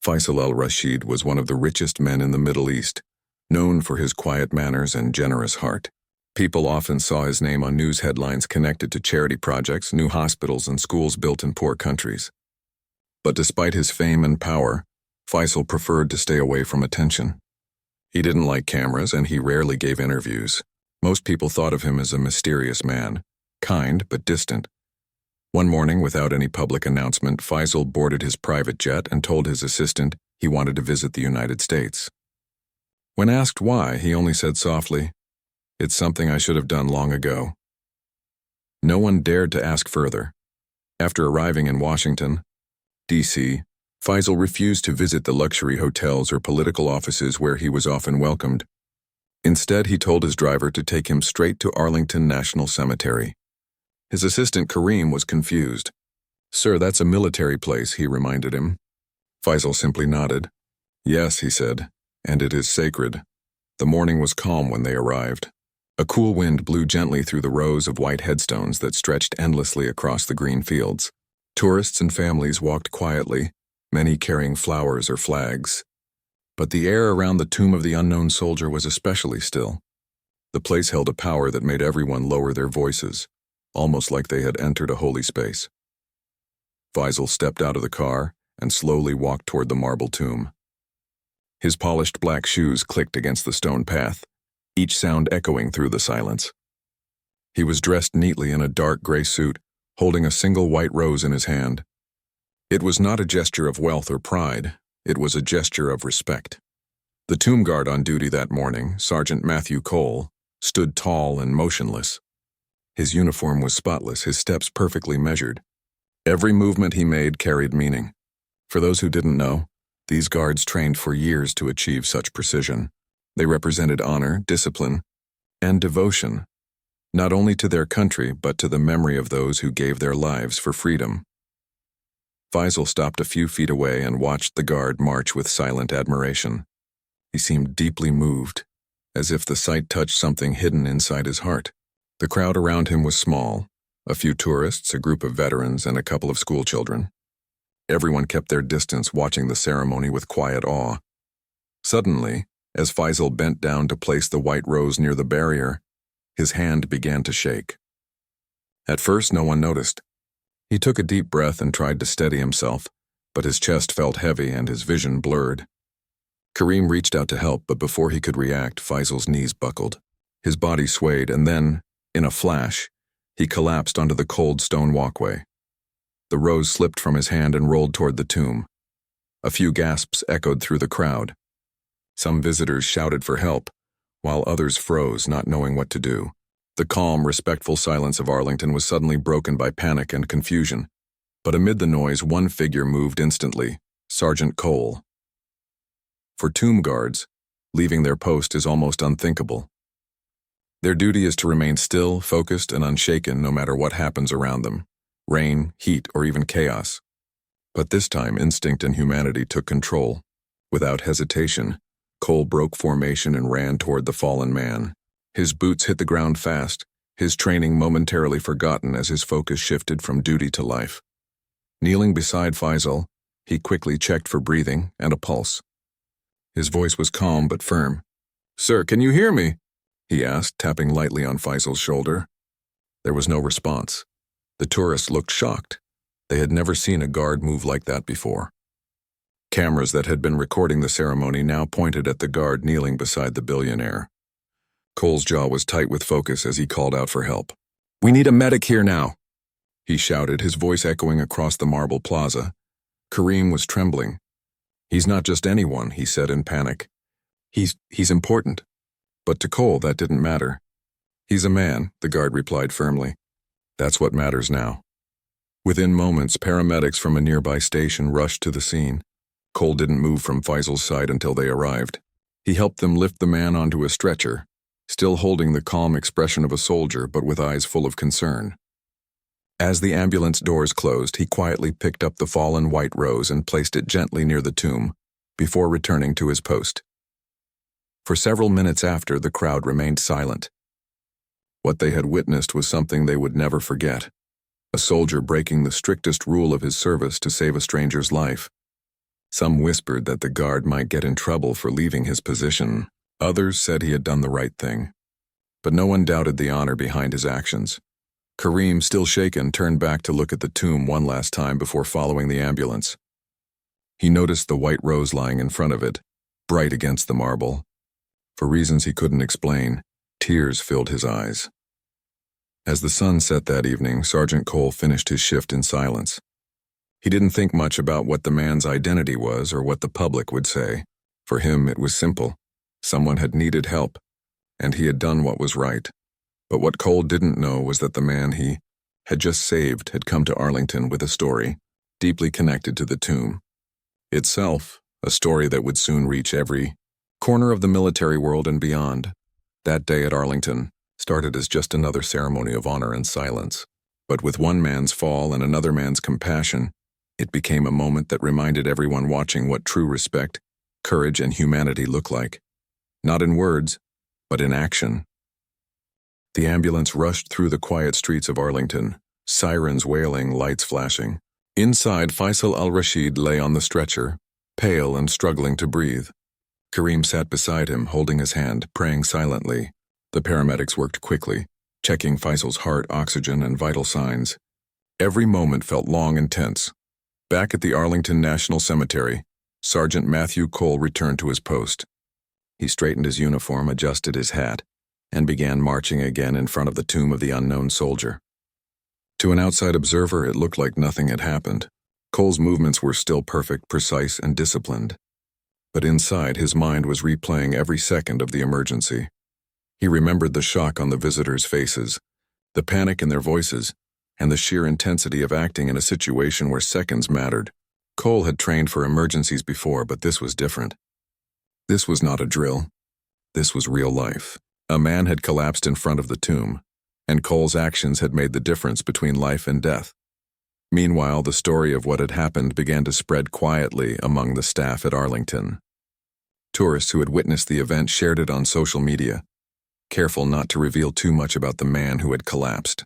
Faisal al-Rashid was one of the richest men in the Middle East, known for his quiet manners and generous heart. People often saw his name on news headlines connected to charity projects, new hospitals, and schools built in poor countries. But despite his fame and power, Faisal preferred to stay away from attention. He didn't like cameras, and he rarely gave interviews. Most people thought of him as a mysterious man, kind but distant. One morning, without any public announcement, Faisal boarded his private jet and told his assistant he wanted to visit the United States. When asked why, he only said softly, "It's something I should have done long ago." No one dared to ask further. After arriving in Washington, D.C., Faisal refused to visit the luxury hotels or political offices where he was often welcomed. Instead, he told his driver to take him straight to Arlington National Cemetery. His assistant Kareem was confused. "Sir, that's a military place," he reminded him. Faisal simply nodded. "Yes," he said, "and it is sacred." The morning was calm when they arrived. A cool wind blew gently through the rows of white headstones that stretched endlessly across the green fields. Tourists and families walked quietly, many carrying flowers or flags. But the air around the tomb of the unknown soldier was especially still. The place held a power that made everyone lower their voices, almost like they had entered a holy space. Faisal stepped out of the car and slowly walked toward the marble tomb. His polished black shoes clicked against the stone path, each sound echoing through the silence. He was dressed neatly in a dark gray suit, holding a single white rose in his hand. It was not a gesture of wealth or pride, it was a gesture of respect. The tomb guard on duty that morning, Sergeant Matthew Cole, stood tall and motionless. His uniform was spotless, his steps perfectly measured. Every movement he made carried meaning. For those who didn't know, these guards trained for years to achieve such precision. They represented honor, discipline, and devotion, not only to their country but to the memory of those who gave their lives for freedom. Faisal stopped a few feet away and watched the guard march with silent admiration. He seemed deeply moved, as if the sight touched something hidden inside his heart. The crowd around him was small, a few tourists, a group of veterans, and a couple of schoolchildren. Everyone kept their distance, watching the ceremony with quiet awe. Suddenly, as Faisal bent down to place the white rose near the barrier, his hand began to shake. At first, no one noticed. He took a deep breath and tried to steady himself, but his chest felt heavy and his vision blurred. Kareem reached out to help, but before he could react, Faisal's knees buckled. His body swayed, and then, in a flash, he collapsed onto the cold stone walkway. The rose slipped from his hand and rolled toward the tomb. A few gasps echoed through the crowd. Some visitors shouted for help, while others froze, not knowing what to do. The calm, respectful silence of Arlington was suddenly broken by panic and confusion. But amid the noise, one figure moved instantly: Sergeant Cole. For tomb guards, leaving their post is almost unthinkable. Their duty is to remain still, focused, and unshaken no matter what happens around them: rain, heat, or even chaos. But this time, instinct and humanity took control. Without hesitation, Cole broke formation and ran toward the fallen man. His boots hit the ground fast, his training momentarily forgotten as his focus shifted from duty to life. Kneeling beside Faisal, he quickly checked for breathing and a pulse. His voice was calm but firm. "Sir, can you hear me?" he asked, tapping lightly on Faisal's shoulder. There was no response. The tourists looked shocked. They had never seen a guard move like that before. Cameras that had been recording the ceremony now pointed at the guard kneeling beside the billionaire. Cole's jaw was tight with focus as he called out for help. "We need a medic here now," he shouted, his voice echoing across the marble plaza. Kareem was trembling. "He's not just anyone," he said in panic. He's important." But to Cole, that didn't matter. "He's a man," the guard replied firmly. "That's what matters now." Within moments, paramedics from a nearby station rushed to the scene. Cole didn't move from Faisal's side until they arrived. He helped them lift the man onto a stretcher, still holding the calm expression of a soldier but with eyes full of concern. As the ambulance doors closed, he quietly picked up the fallen white rose and placed it gently near the tomb, before returning to his post. For several minutes after, the crowd remained silent. What they had witnessed was something they would never forget: a soldier breaking the strictest rule of his service to save a stranger's life. Some whispered that the guard might get in trouble for leaving his position. Others said he had done the right thing. But no one doubted the honor behind his actions. Kareem, still shaken, turned back to look at the tomb one last time before following the ambulance. He noticed the white rose lying in front of it, bright against the marble. For reasons he couldn't explain, tears filled his eyes. As the sun set that evening, Sergeant Cole finished his shift in silence. He didn't think much about what the man's identity was or what the public would say. For him, it was simple. Someone had needed help, and he had done what was right. But what Cole didn't know was that the man he had just saved had come to Arlington with a story, deeply connected to the tomb. Itself, a story that would soon reach every corner of the military world and beyond. That day at Arlington started as just another ceremony of honor and silence. But with one man's fall and another man's compassion, it became a moment that reminded everyone watching what true respect, courage, and humanity look like. Not in words, but in action. The ambulance rushed through the quiet streets of Arlington, sirens wailing, lights flashing. Inside, Faisal al-Rashid lay on the stretcher, pale and struggling to breathe. Kareem sat beside him, holding his hand, praying silently. The paramedics worked quickly, checking Faisal's heart, oxygen, and vital signs. Every moment felt long and tense. Back at the Arlington National Cemetery, Sergeant Matthew Cole returned to his post. He straightened his uniform, adjusted his hat, and began marching again in front of the tomb of the unknown soldier. To an outside observer, it looked like nothing had happened. Cole's movements were still perfect, precise, and disciplined. But inside, his mind was replaying every second of the emergency. He remembered the shock on the visitors' faces, the panic in their voices, and the sheer intensity of acting in a situation where seconds mattered. Cole had trained for emergencies before, but this was different. This was not a drill. This was real life. A man had collapsed in front of the tomb, and Cole's actions had made the difference between life and death. Meanwhile, the story of what had happened began to spread quietly among the staff at Arlington. Tourists who had witnessed the event shared it on social media, careful not to reveal too much about the man who had collapsed.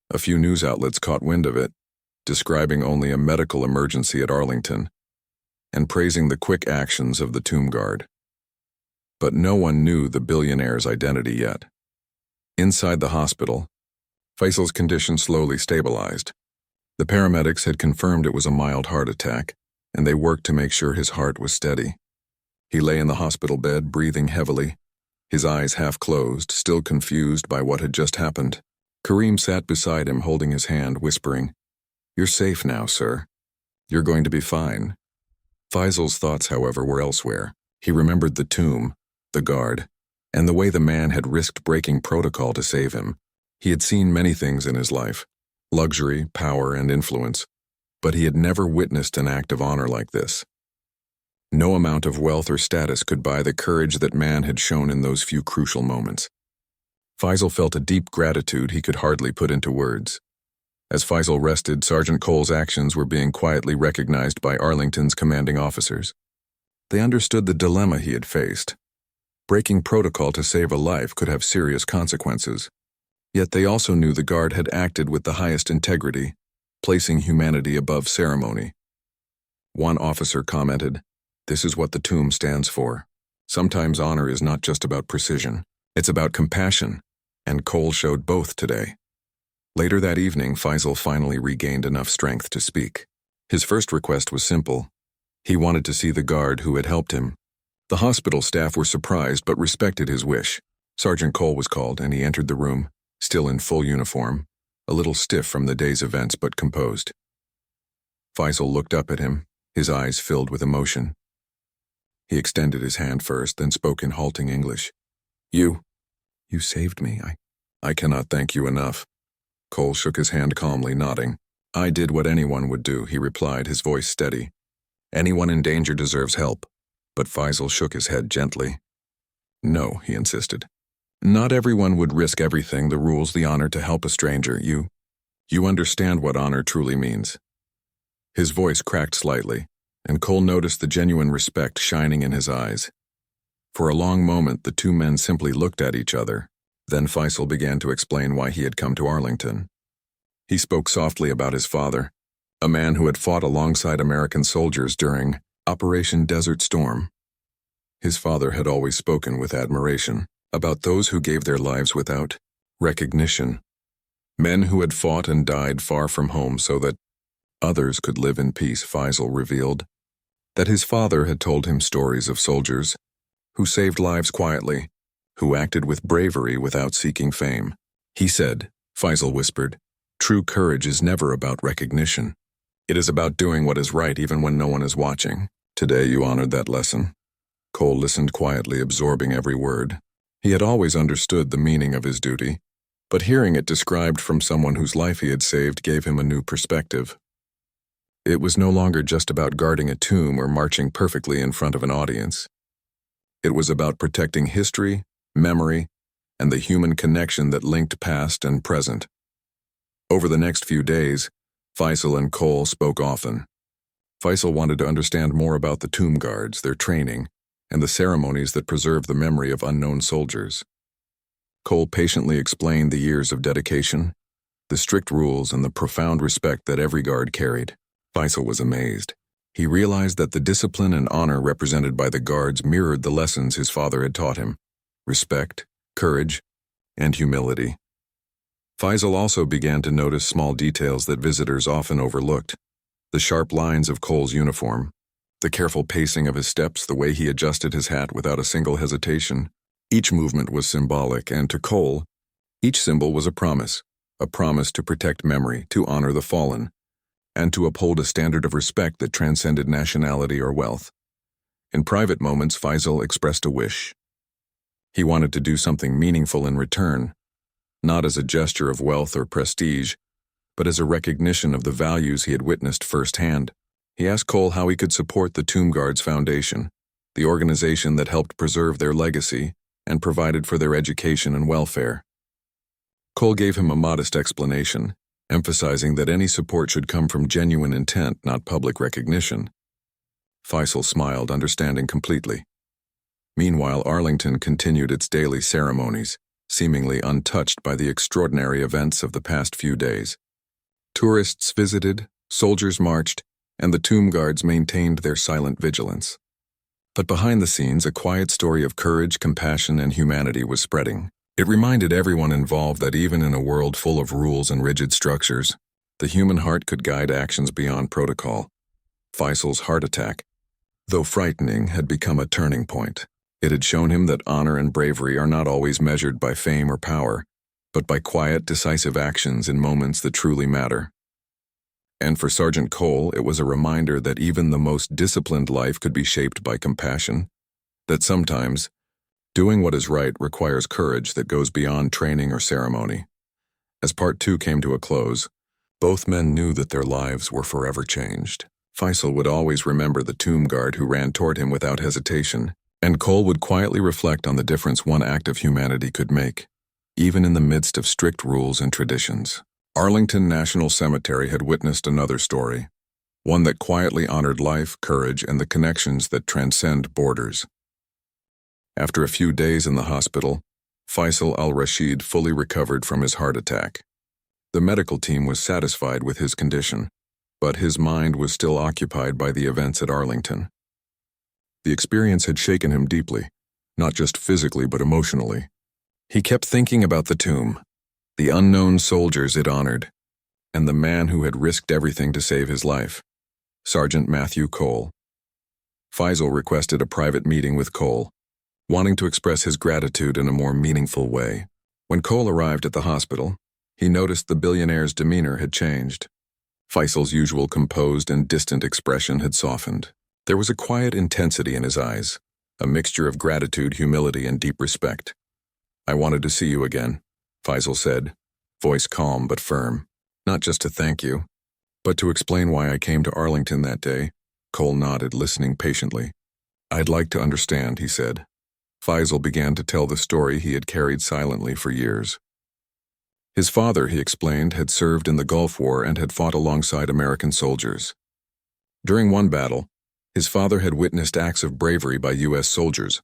A few news outlets caught wind of it, describing only a medical emergency at Arlington, and praising the quick actions of the tomb guard. But no one knew the billionaire's identity yet. Inside the hospital, Faisal's condition slowly stabilized. The paramedics had confirmed it was a mild heart attack, and they worked to make sure his heart was steady. He lay in the hospital bed, breathing heavily, his eyes half closed, still confused by what had just happened. Kareem sat beside him, holding his hand, whispering, "You're safe now, sir. You're going to be fine." Faisal's thoughts, however, were elsewhere. He remembered the tomb, the guard, and the way the man had risked breaking protocol to save him. He had seen many things in his life, luxury, power, and influence, but he had never witnessed an act of honor like this. No amount of wealth or status could buy the courage that man had shown in those few crucial moments. Faisal felt a deep gratitude he could hardly put into words. As Faisal rested, Sergeant Cole's actions were being quietly recognized by Arlington's commanding officers. They understood the dilemma he had faced. Breaking protocol to save a life could have serious consequences. Yet they also knew the guard had acted with the highest integrity, placing humanity above ceremony. One officer commented, "This is what the tomb stands for. Sometimes honor is not just about precision, it's about compassion, and Cole showed both today." Later that evening, Faisal finally regained enough strength to speak. His first request was simple. He wanted to see the guard who had helped him. The hospital staff were surprised but respected his wish. Sergeant Cole was called, and he entered the room, still in full uniform, a little stiff from the day's events but composed. Faisal looked up at him, his eyes filled with emotion. He extended his hand first, then spoke in halting English. You saved me. I cannot thank you enough." Cole shook his hand calmly, nodding. "I did what anyone would do," he replied, his voice steady. "Anyone in danger deserves help." But Faisal shook his head gently. "No," he insisted. "Not everyone would risk everything, the rules, the honor to help a stranger. You understand what honor truly means." His voice cracked slightly, and Cole noticed the genuine respect shining in his eyes. For a long moment, the two men simply looked at each other. Then Faisal began to explain why he had come to Arlington. He spoke softly about his father, a man who had fought alongside American soldiers during Operation Desert Storm. His father had always spoken with admiration about those who gave their lives without recognition, men who had fought and died far from home so that others could live in peace. Faisal revealed that his father had told him stories of soldiers who saved lives quietly, who acted with bravery without seeking fame. He said, Faisal whispered, true courage is never about recognition. It is about doing what is right even when no one is watching. Today you honored that lesson. Cole listened quietly, absorbing every word. He had always understood the meaning of his duty, but hearing it described from someone whose life he had saved gave him a new perspective. It was no longer just about guarding a tomb or marching perfectly in front of an audience. It was about protecting history, memory, and the human connection that linked past and present. Over the next few days, Faisal and Cole spoke often. Faisal wanted to understand more about the tomb guards, their training, and the ceremonies that preserve the memory of unknown soldiers. Cole patiently explained the years of dedication, the strict rules, and the profound respect that every guard carried. Faisal was amazed. He realized that the discipline and honor represented by the guards mirrored the lessons his father had taught him: respect, courage, and humility. Faisal also began to notice small details that visitors often overlooked: the sharp lines of Cole's uniform, the careful pacing of his steps, the way he adjusted his hat without a single hesitation. Each movement was symbolic, and to Cole, each symbol was a promise to protect memory, to honor the fallen, and to uphold a standard of respect that transcended nationality or wealth. In private moments, Faisal expressed a wish. He wanted to do something meaningful in return, not as a gesture of wealth or prestige, but as a recognition of the values he had witnessed firsthand. He asked Cole how he could support the Tomb Guards Foundation, the organization that helped preserve their legacy and provided for their education and welfare. Cole gave him a modest explanation, emphasizing that any support should come from genuine intent, not public recognition. Faisal smiled, understanding completely. Meanwhile, Arlington continued its daily ceremonies, seemingly untouched by the extraordinary events of the past few days. Tourists visited, soldiers marched, and the tomb guards maintained their silent vigilance. But behind the scenes, a quiet story of courage, compassion, and humanity was spreading. It reminded everyone involved that even in a world full of rules and rigid structures, the human heart could guide actions beyond protocol. Faisal's heart attack, though frightening, had become a turning point. It had shown him that honor and bravery are not always measured by fame or power, but by quiet, decisive actions in moments that truly matter. And for Sergeant Cole, it was a reminder that even the most disciplined life could be shaped by compassion, that sometimes doing what is right requires courage that goes beyond training or ceremony. As Part 2 came to a close, both men knew that their lives were forever changed. Faisal would always remember the tomb guard who ran toward him without hesitation, and Cole would quietly reflect on the difference one act of humanity could make, even in the midst of strict rules and traditions. Arlington National Cemetery had witnessed another story, one that quietly honored life, courage, and the connections that transcend borders. After a few days in the hospital, Faisal al-Rashid fully recovered from his heart attack. The medical team was satisfied with his condition, but his mind was still occupied by the events at Arlington. The experience had shaken him deeply, not just physically but emotionally. He kept thinking about the tomb, the unknown soldiers it honored, and the man who had risked everything to save his life, Sergeant Matthew Cole. Faisal requested a private meeting with Cole, wanting to express his gratitude in a more meaningful way. When Cole arrived at the hospital, he noticed the billionaire's demeanor had changed. Faisal's usual composed and distant expression had softened. There was a quiet intensity in his eyes, a mixture of gratitude, humility, and deep respect. "I wanted to see you again," Faisal said, voice calm but firm. "Not just to thank you, but to explain why I came to Arlington that day." Cole nodded, listening patiently. "I'd like to understand," he said. Faisal began to tell the story he had carried silently for years. His father, he explained, had served in the Gulf War and had fought alongside American soldiers. During one battle, his father had witnessed acts of bravery by U.S. soldiers,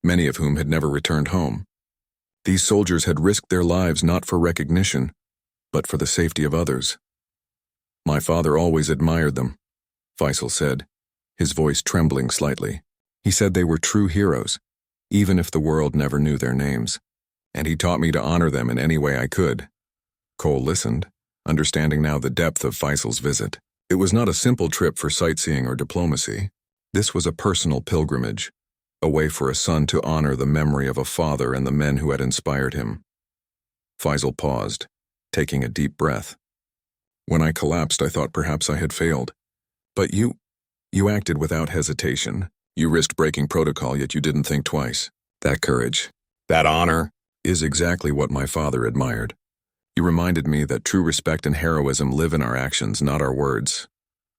many of whom had never returned home. These soldiers had risked their lives not for recognition, but for the safety of others. My father always admired them, Faisal said, his voice trembling slightly. He said they were true heroes, even if the world never knew their names. And he taught me to honor them in any way I could. Cole listened, understanding now the depth of Faisal's visit. It was not a simple trip for sightseeing or diplomacy. This was a personal pilgrimage, a way for a son to honor the memory of a father and the men who had inspired him. Faisal paused, taking a deep breath. When I collapsed, I thought perhaps I had failed. But you acted without hesitation. You risked breaking protocol, yet you didn't think twice. That courage, that honor, is exactly what my father admired. He reminded me that true respect and heroism live in our actions, not our words.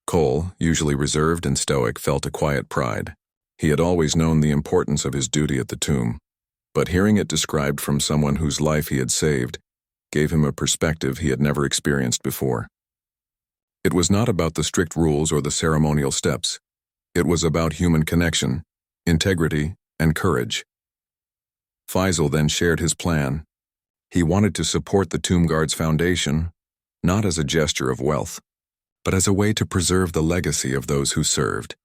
Cole, usually reserved and stoic, felt a quiet pride. He had always known the importance of his duty at the tomb, but hearing it described from someone whose life he had saved gave him a perspective he had never experienced before. It was not about the strict rules or the ceremonial steps. It was about human connection, integrity, and courage. Faisal then shared his plan. He wanted to support the Tomb Guard's foundation, not as a gesture of wealth, but as a way to preserve the legacy of those who served,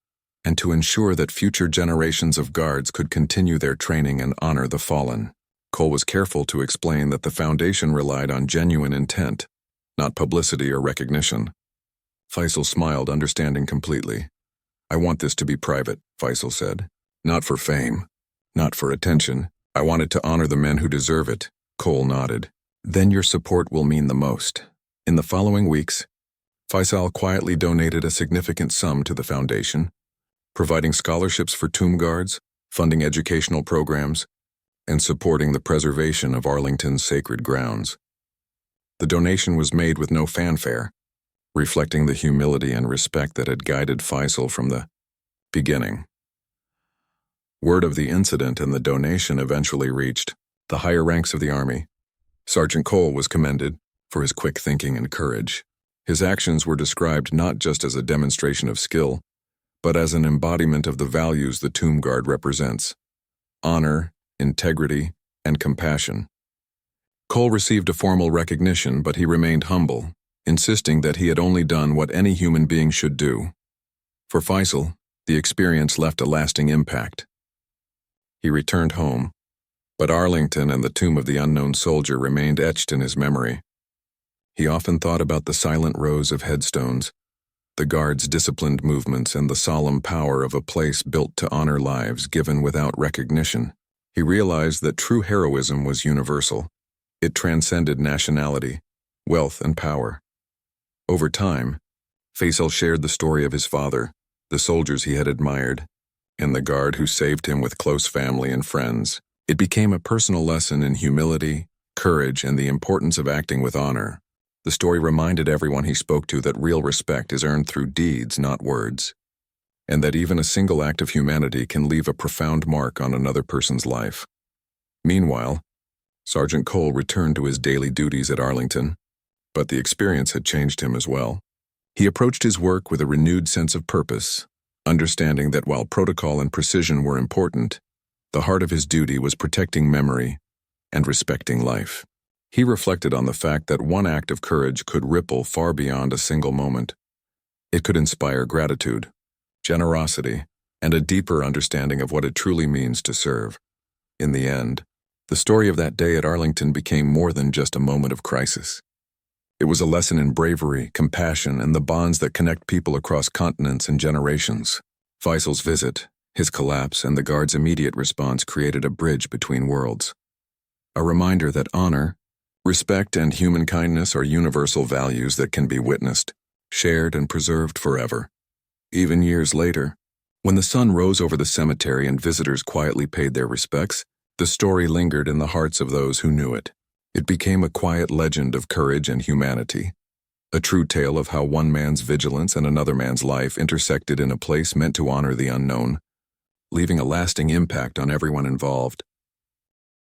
and to ensure that future generations of guards could continue their training and honor the fallen. Cole was careful to explain that the foundation relied on genuine intent, not publicity or recognition. Faisal smiled, understanding completely. I want this to be private, Faisal said. Not for fame, not for attention. I wanted to honor the men who deserve it. Cole nodded. Then your support will mean the most. In the following weeks, Faisal quietly donated a significant sum to the foundation, providing scholarships for tomb guards, funding educational programs, and supporting the preservation of Arlington's sacred grounds. The donation was made with no fanfare, reflecting the humility and respect that had guided Faisal from the beginning. Word of the incident and the donation eventually reached the higher ranks of the army. Sergeant Cole was commended for his quick thinking and courage. His actions were described not just as a demonstration of skill, but as an embodiment of the values the Tomb Guard represents: honor, integrity, and compassion. Cole received a formal recognition, but he remained humble, insisting that he had only done what any human being should do. For Faisal, the experience left a lasting impact. He returned home, but Arlington and the tomb of the unknown soldier remained etched in his memory. He often thought about the silent rows of headstones, the guards' disciplined movements, and the solemn power of a place built to honor lives given without recognition. He realized that true heroism was universal. It transcended nationality, wealth, and power. Over time, Faisal shared the story of his father, the soldiers he had admired, and the guard who saved him with close family and friends. It became a personal lesson in humility, courage, and the importance of acting with honor. The story reminded everyone he spoke to that real respect is earned through deeds, not words, and that even a single act of humanity can leave a profound mark on another person's life. Meanwhile, Sergeant Cole returned to his daily duties at Arlington, but the experience had changed him as well. He approached his work with a renewed sense of purpose, understanding that while protocol and precision were important, the heart of his duty was protecting memory and respecting life. He reflected on the fact that one act of courage could ripple far beyond a single moment. It could inspire gratitude, generosity, and a deeper understanding of what it truly means to serve. In the end, the story of that day at Arlington became more than just a moment of crisis. It was a lesson in bravery, compassion, and the bonds that connect people across continents and generations. Faisal's visit, his collapse, and the guard's immediate response created a bridge between worlds. A reminder that honor, respect, and human kindness are universal values that can be witnessed, shared, and preserved forever. Even years later, when the sun rose over the cemetery and visitors quietly paid their respects, the story lingered in the hearts of those who knew it. It became a quiet legend of courage and humanity, a true tale of how one man's vigilance and another man's life intersected in a place meant to honor the unknown, leaving a lasting impact on everyone involved.